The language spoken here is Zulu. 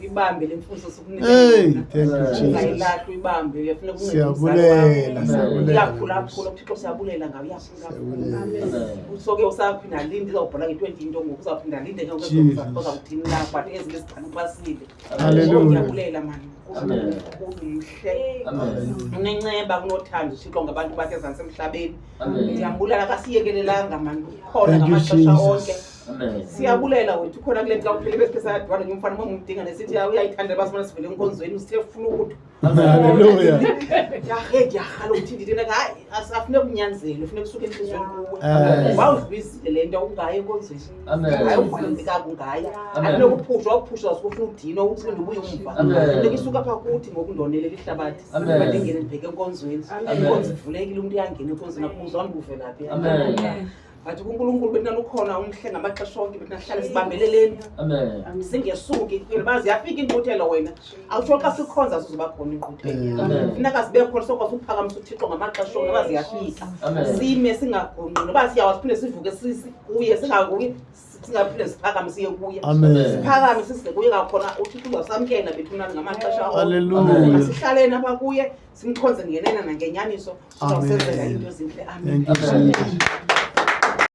ibambe lemfundo sokunika Ungayilahla ibambe uyafuna uyakhula uThixo siyabulela ngawe uyakhula usoke usaphinda lindi izawubhala nge20 into ngoku uzawuphinda linde ngokuzawuthini la but ezinye izigcana basile ngiyabulela mani umhle unenceba kunothando uThixo ngabantu bakhe ezantsi emhlabeni ndiyambulala kasiyekelelanga mani khona ngamaxesha onke siyabulela wethu khona kule nto uphele bese sayadwana ngumfana momudinga nesithi uyayithanda basibona sivele enkonzweni usithe ufuna ukuthi haleluya yahala ukuthi ndithina hayi asafune kunyanzelo ufune kusuka enhlizweni kuwe wawuzwizile lento ungaye enkonzweni hayi ufaneleka kungaya afune ukuphushwa ukufuna udino ukuthi ngibuye umva nekisuka apha kuthi ngokundonelela ihlabathi badingene ndibheke enkonzweni inkonzo ivulekile umuntu uyangena enkonzweni akuzwa ngikuvelaphi amen athi kuNkulunkulu bethu nalukhona umhle ngamaxesha onke bethu nahlale sibambeleleni amen singesuki phela bazi yafika inquthelo wena awusho xa sikhonza sizoba khona inquthelo funeka sibe khona sokwazi ukuphakamisa uThixo ngamaxesha onke bazi yafika sime singagonqini bazi siyawazi phinde sivuke kuye singakuyi singaphinde siphakame siye kuye siphakame sisize kuye kakhona uThixo uzasamkela bethu nani ngamaxesha onke haleluya asihlaleni apha kuye simkhonze ngenena nangenyaniso sizawusenzela into ezinhle amen